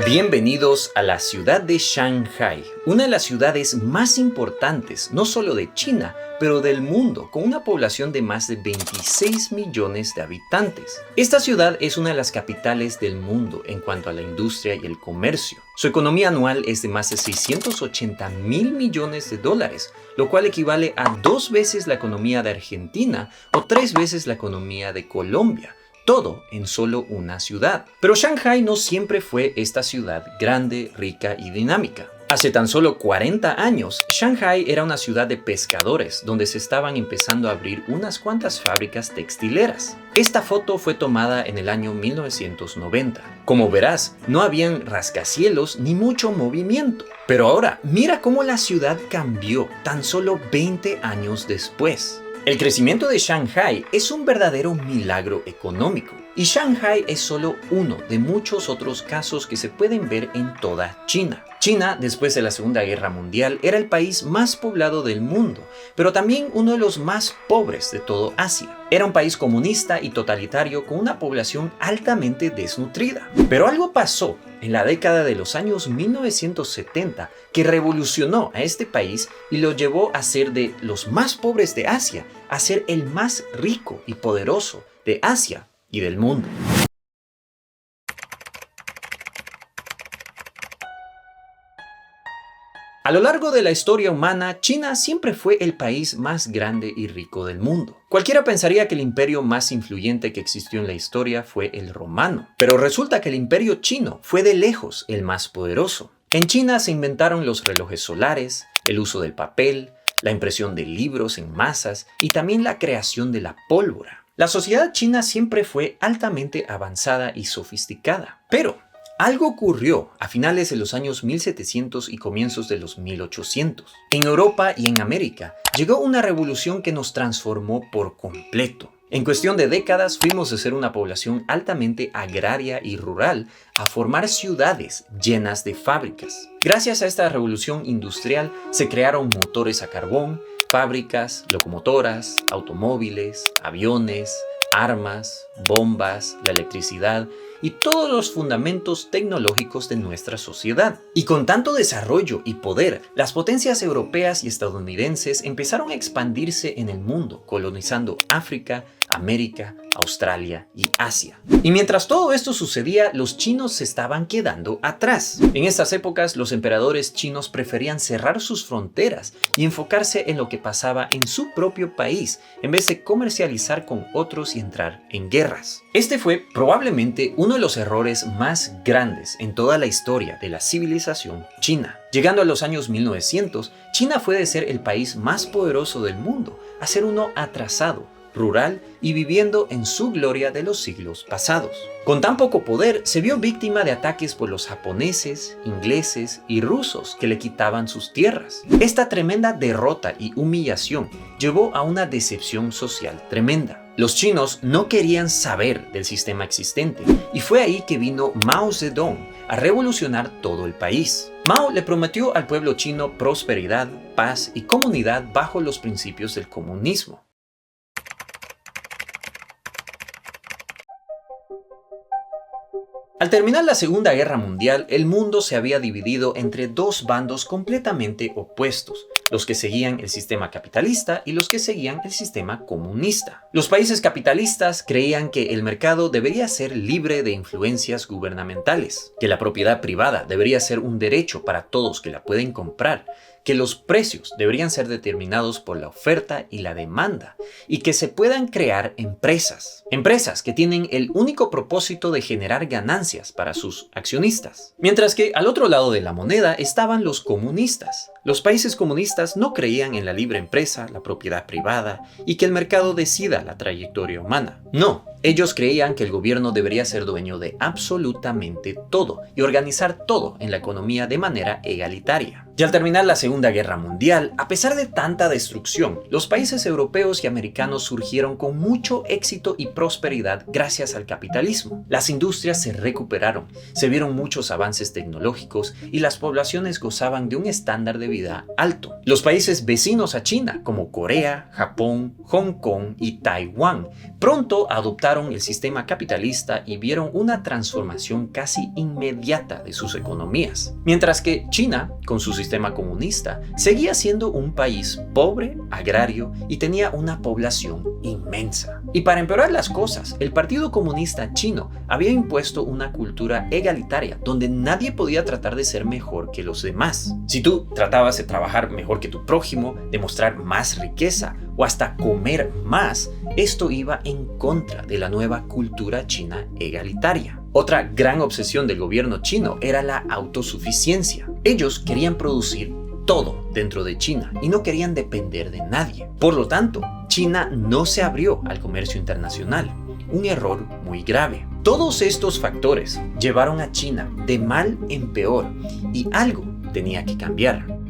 Bienvenidos a la ciudad de Shanghái, una de las ciudades más importantes, no solo de China, pero del mundo, con una población de más de 26 millones de habitantes. Esta ciudad es una de las capitales del mundo en cuanto a la industria y el comercio. Su economía anual es de más de 680 mil millones de dólares, lo cual equivale a 2 veces la economía de Argentina o 3 veces la economía de Colombia. Todo en solo una ciudad. Pero Shanghái no siempre fue esta ciudad grande, rica y dinámica. Hace tan solo 40 años, Shanghái era una ciudad de pescadores donde se estaban empezando a abrir unas cuantas fábricas textileras. Esta foto fue tomada en el año 1990. Como verás, no habían rascacielos ni mucho movimiento. Pero ahora, mira cómo la ciudad cambió tan solo 20 años después. El crecimiento de Shanghái es un verdadero milagro económico, y Shanghái es solo uno de muchos otros casos que se pueden ver en toda China. China, después de la Segunda Guerra Mundial, era el país más poblado del mundo, pero también uno de los más pobres de todo Asia. Era un país comunista y totalitario con una población altamente desnutrida. Pero algo pasó en la década de los años 1970 que revolucionó a este país y lo llevó a ser de los más pobres de Asia a ser el más rico y poderoso de Asia y del mundo. A lo largo de la historia humana, China siempre fue el país más grande y rico del mundo. Cualquiera pensaría que el imperio más influyente que existió en la historia fue el romano, pero resulta que el imperio chino fue de lejos el más poderoso. En China se inventaron los relojes solares, el uso del papel, la impresión de libros en masas y también la creación de la pólvora. La sociedad china siempre fue altamente avanzada y sofisticada, pero algo ocurrió a finales de los años 1700 y comienzos de los 1800. En Europa y en América llegó una revolución que nos transformó por completo. En cuestión de décadas fuimos de ser una población altamente agraria y rural a formar ciudades llenas de fábricas. Gracias a esta revolución industrial se crearon motores a carbón, fábricas, locomotoras, automóviles, aviones, armas, bombas, la electricidad y todos los fundamentos tecnológicos de nuestra sociedad. Y con tanto desarrollo y poder, las potencias europeas y estadounidenses empezaron a expandirse en el mundo, colonizando África, América, Australia y Asia. Y mientras todo esto sucedía, los chinos se estaban quedando atrás. En estas épocas, los emperadores chinos preferían cerrar sus fronteras y enfocarse en lo que pasaba en su propio país, en vez de comercializar con otros y entrar en guerras. Este fue probablemente uno de los errores más grandes en toda la historia de la civilización china. Llegando a los años 1900, China fue de ser el país más poderoso del mundo a ser uno atrasado, rural y viviendo en su gloria de los siglos pasados. Con tan poco poder, se vio víctima de ataques por los japoneses, ingleses y rusos que le quitaban sus tierras. Esta tremenda derrota y humillación llevó a una decepción social tremenda. Los chinos no querían saber del sistema existente y fue ahí que vino Mao Zedong a revolucionar todo el país. Mao le prometió al pueblo chino prosperidad, paz y comunidad bajo los principios del comunismo. Al terminar la Segunda Guerra Mundial, el mundo se había dividido entre dos bandos completamente opuestos, los que seguían el sistema capitalista y los que seguían el sistema comunista. Los países capitalistas creían que el mercado debería ser libre de influencias gubernamentales, que la propiedad privada debería ser un derecho para todos que la pueden comprar, que los precios deberían ser determinados por la oferta y la demanda, y que se puedan crear empresas que tienen el único propósito de generar ganancias para sus accionistas. Mientras que al otro lado de la moneda estaban los comunistas. Los países comunistas no creían en la libre empresa, la propiedad privada y que el mercado decida la trayectoria humana. No, ellos creían que el gobierno debería ser dueño de absolutamente todo y organizar todo en la economía de manera egalitaria. Y al terminar la Segunda Guerra Mundial, a pesar de tanta destrucción, los países europeos y americanos surgieron con mucho éxito y prosperidad gracias al capitalismo. Las industrias se recuperaron, se vieron muchos avances tecnológicos y las poblaciones gozaban de un estándar de vida alto. Los países vecinos a China, como Corea, Japón, Hong Kong y Taiwán, pronto adoptaron el sistema capitalista y vieron una transformación casi inmediata de sus economías. Mientras que China, con su sistema comunista, seguía siendo un país pobre, agrario y tenía una población inmensa. Y para empeorar las cosas, el Partido Comunista Chino había impuesto una cultura egalitaria donde nadie podía tratar de ser mejor que los demás. Si tú tratabas de trabajar mejor que tu prójimo, demostrar más riqueza o hasta comer más, esto iba en contra de la nueva cultura china egalitaria. Otra gran obsesión del gobierno chino era la autosuficiencia. Ellos querían producir todo dentro de China y no querían depender de nadie. Por lo tanto, China no se abrió al comercio internacional, un error muy grave. Todos estos factores llevaron a China de mal en peor y algo tenía que cambiar.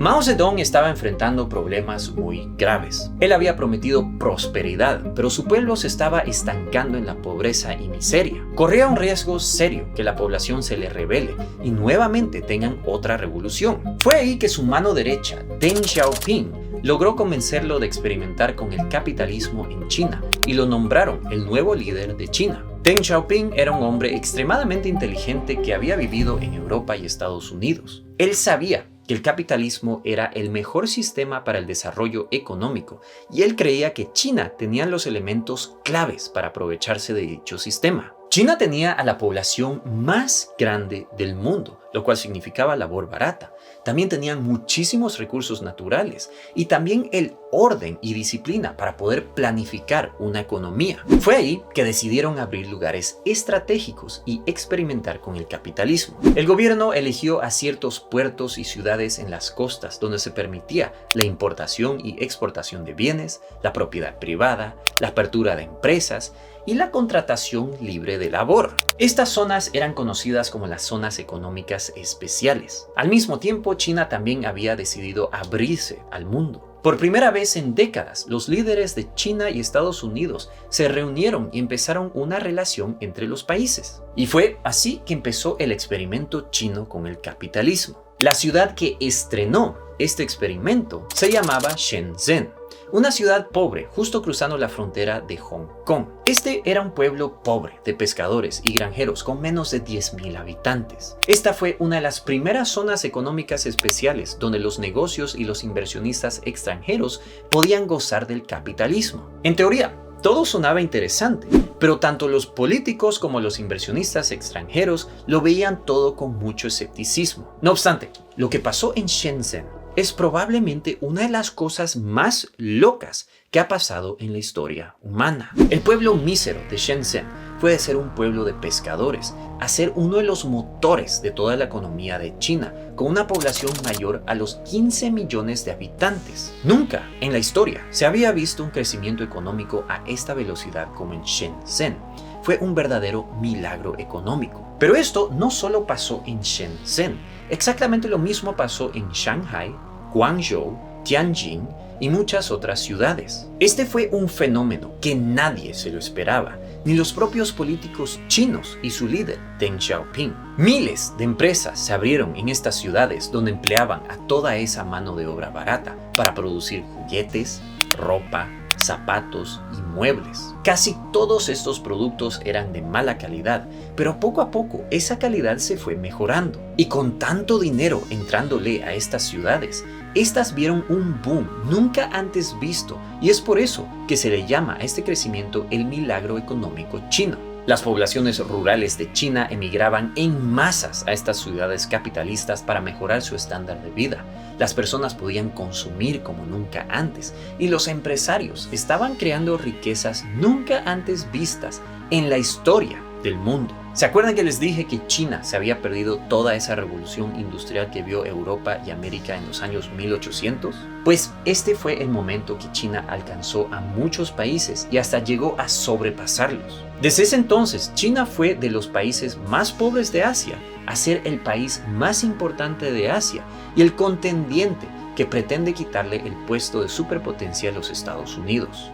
Mao Zedong estaba enfrentando problemas muy graves. Él había prometido prosperidad, pero su pueblo se estaba estancando en la pobreza y miseria. Corría un riesgo serio que la población se le rebele y nuevamente tengan otra revolución. Fue ahí que su mano derecha, Deng Xiaoping, logró convencerlo de experimentar con el capitalismo en China y lo nombraron el nuevo líder de China. Deng Xiaoping era un hombre extremadamente inteligente que había vivido en Europa y Estados Unidos. Él sabía que el capitalismo era el mejor sistema para el desarrollo económico y él creía que China tenía los elementos claves para aprovecharse de dicho sistema. China tenía a la población más grande del mundo, lo cual significaba labor barata. También tenían muchísimos recursos naturales y también el orden y disciplina para poder planificar una economía. Fue ahí que decidieron abrir lugares estratégicos y experimentar con el capitalismo. El gobierno eligió a ciertos puertos y ciudades en las costas donde se permitía la importación y exportación de bienes, la propiedad privada, la apertura de empresas y la contratación libre de labor. Estas zonas eran conocidas como las zonas económicas especiales. Al mismo tiempo, China también había decidido abrirse al mundo. Por primera vez en décadas, los líderes de China y Estados Unidos se reunieron y empezaron una relación entre los países. Y fue así que empezó el experimento chino con el capitalismo. La ciudad que estrenó este experimento se llamaba Shenzhen, una ciudad pobre justo cruzando la frontera de Hong Kong. Este era un pueblo pobre de pescadores y granjeros con menos de 10,000 habitantes. Esta fue una de las primeras zonas económicas especiales donde los negocios y los inversionistas extranjeros podían gozar del capitalismo. En teoría, todo sonaba interesante, pero tanto los políticos como los inversionistas extranjeros lo veían todo con mucho escepticismo. No obstante, lo que pasó en Shenzhen es probablemente una de las cosas más locas que ha pasado en la historia humana. El pueblo mísero de Shenzhen fue de ser un pueblo de pescadores a ser uno de los motores de toda la economía de China, con una población mayor a los 15 millones de habitantes. Nunca en la historia se había visto un crecimiento económico a esta velocidad como en Shenzhen. Fue un verdadero milagro económico. Pero esto no solo pasó en Shenzhen, exactamente lo mismo pasó en Shanghai, Guangzhou, Tianjin y muchas otras ciudades. Este fue un fenómeno que nadie se lo esperaba, ni los propios políticos chinos y su líder, Deng Xiaoping. Miles de empresas se abrieron en estas ciudades donde empleaban a toda esa mano de obra barata para producir juguetes, ropa, zapatos y muebles. Casi todos estos productos eran de mala calidad, pero poco a poco esa calidad se fue mejorando. Y con tanto dinero entrándole a estas ciudades, estas vieron un boom nunca antes visto, y es por eso que se le llama a este crecimiento el milagro económico chino. Las poblaciones rurales de China emigraban en masas a estas ciudades capitalistas para mejorar su estándar de vida. Las personas podían consumir como nunca antes y los empresarios estaban creando riquezas nunca antes vistas en la historia del mundo. ¿Se acuerdan que les dije que China se había perdido toda esa revolución industrial que vio Europa y América en los años 1800? Pues este fue el momento que China alcanzó a muchos países y hasta llegó a sobrepasarlos. Desde ese entonces, China fue de los países más pobres de Asia a ser el país más importante de Asia y el contendiente que pretende quitarle el puesto de superpotencia a los Estados Unidos.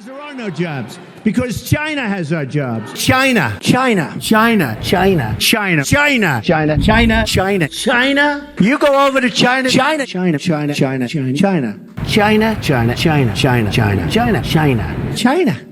There are no jobs. Because China has our jobs. China. China. China. China. China. China. China. China. China. China. You go over to China. China. China. China. China. China. China. China. China. China. China. China. China. China. China.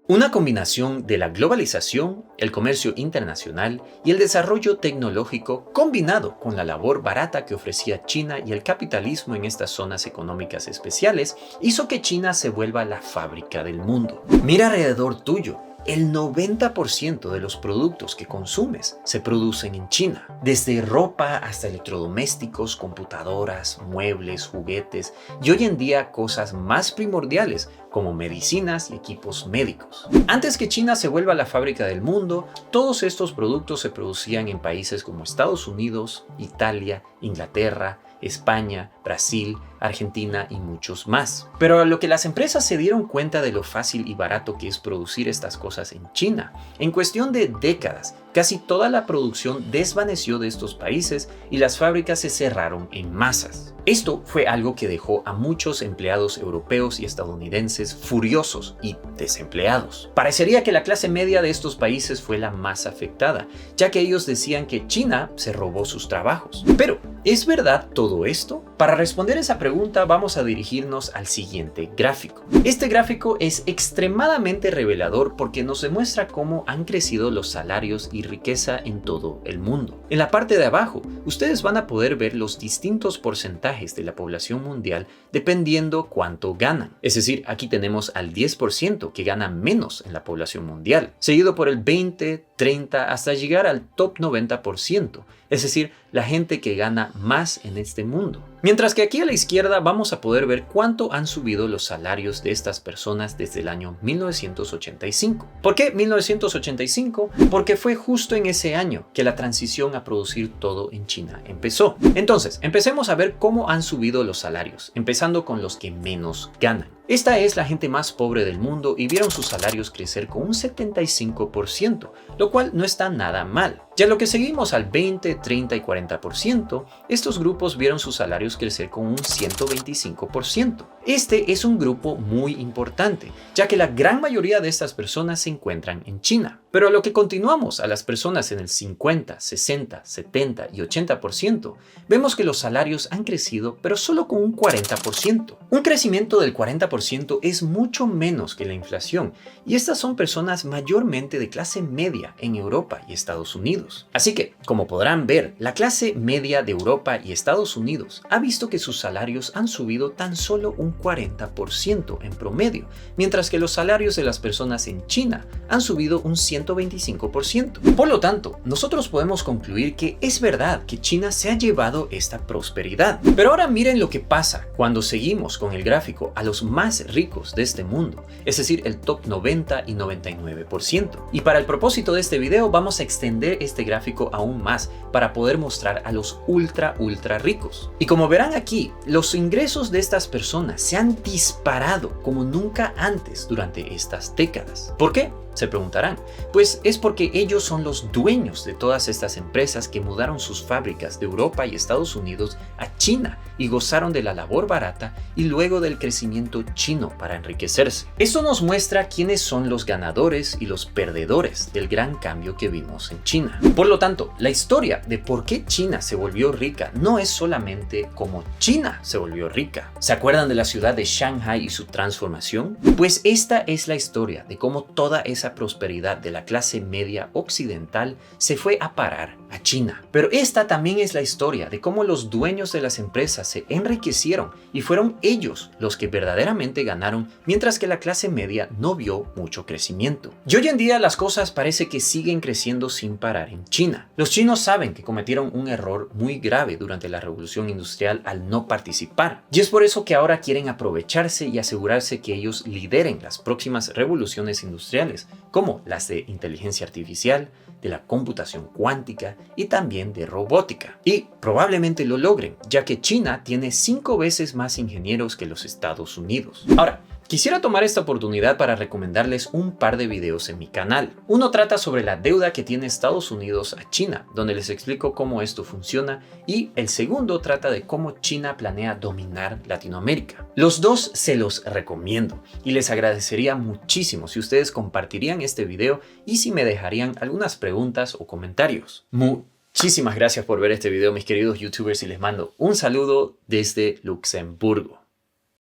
Una combinación de la globalización, el comercio internacional y el desarrollo tecnológico combinado con la labor barata que ofrecía China y el capitalismo en estas zonas económicas especiales hizo que China se vuelva la fábrica del mundo. Mira alrededor tuyo. El 90% de los productos que consumes se producen en China. Desde ropa hasta electrodomésticos, computadoras, muebles, juguetes y hoy en día cosas más primordiales como medicinas y equipos médicos. Antes que China se vuelva la fábrica del mundo, todos estos productos se producían en países como Estados Unidos, Italia, Inglaterra, España, Brasil, Argentina y muchos más. Pero a lo que las empresas se dieron cuenta de lo fácil y barato que es producir estas cosas en China, en cuestión de décadas, casi toda la producción desvaneció de estos países y las fábricas se cerraron en masas. Esto fue algo que dejó a muchos empleados europeos y estadounidenses furiosos y desempleados. Parecería que la clase media de estos países fue la más afectada, ya que ellos decían que China se robó sus trabajos. Pero, ¿es verdad todo esto? Para responder esa pregunta vamos a dirigirnos al siguiente gráfico. Este gráfico es extremadamente revelador porque nos demuestra cómo han crecido los salarios y riqueza en todo el mundo. En la parte de abajo, ustedes van a poder ver los distintos porcentajes de la población mundial dependiendo cuánto ganan. Es decir, aquí tenemos al 10% que gana menos en la población mundial, seguido por el 20, 30 hasta llegar al top 90%, es decir, la gente que gana más en este mundo. Mientras que aquí a la izquierda vamos a poder ver cuánto han subido los salarios de estas personas desde el año 1985. ¿Por qué 1985? Porque fue justo en ese año que la transición a producir todo en China empezó. Entonces, empecemos a ver cómo han subido los salarios, empezando con los que menos ganan. Esta es la gente más pobre del mundo y vieron sus salarios crecer con un 75%, lo cual no está nada mal. Ya lo que seguimos al 20, 30 y 40%, estos grupos vieron sus salarios crecer con un 125%. Este es un grupo muy importante, ya que la gran mayoría de estas personas se encuentran en China. Pero a lo que continuamos a las personas en el 50, 60, 70 y 80%, vemos que los salarios han crecido, pero solo con un 40%. Un crecimiento del 40% es mucho menos que la inflación, y estas son personas mayormente de clase media en Europa y Estados Unidos. Así que, como podrán ver, la clase media de Europa y Estados Unidos ha visto que sus salarios han subido tan solo un 40% en promedio, mientras que los salarios de las personas en China han subido un 125%. Por lo tanto, nosotros podemos concluir que es verdad que China se ha llevado esta prosperidad. Pero ahora miren lo que pasa cuando seguimos con el gráfico a los más ricos de este mundo, es decir, el top 90 y 99%. Y para el propósito de este video vamos a extender este gráfico aún más para poder mostrar a los ultra ricos. Y como verán aquí, los ingresos de estas personas se han disparado como nunca antes durante estas décadas. ¿Por qué? Se preguntarán. Pues es porque ellos son los dueños de todas estas empresas que mudaron sus fábricas de Europa y Estados Unidos a China y gozaron de la labor barata y luego del crecimiento chino para enriquecerse. Esto nos muestra quiénes son los ganadores y los perdedores del gran cambio que vimos en China. Por lo tanto, la historia de por qué China se volvió rica no es solamente cómo China se volvió rica. ¿Se acuerdan de la ciudad de Shanghai y su transformación? Pues esta es la historia de cómo toda esa prosperidad de la clase media occidental se fue a parar a China. Pero esta también es la historia de cómo los dueños de las empresas se enriquecieron y fueron ellos los que verdaderamente ganaron, mientras que la clase media no vio mucho crecimiento. Y hoy en día las cosas parece que siguen creciendo sin parar en China. Los chinos saben que cometieron un error muy grave durante la revolución industrial al no participar. Y es por eso que ahora quieren aprovecharse y asegurarse que ellos lideren las próximas revoluciones industriales, como las de inteligencia artificial, de la computación cuántica y también de robótica. Y probablemente lo logren, ya que China tiene 5 veces más ingenieros que los Estados Unidos. Ahora, Quisiera tomar esta oportunidad para recomendarles un par de videos en mi canal. Uno trata sobre la deuda que tiene Estados Unidos a China, donde les explico cómo esto funciona, y el segundo trata de cómo China planea dominar Latinoamérica. Los dos se los recomiendo y les agradecería muchísimo si ustedes compartirían este video y si me dejarían algunas preguntas o comentarios. Muchísimas gracias por ver este video, mis queridos youtubers, y les mando un saludo desde Luxemburgo.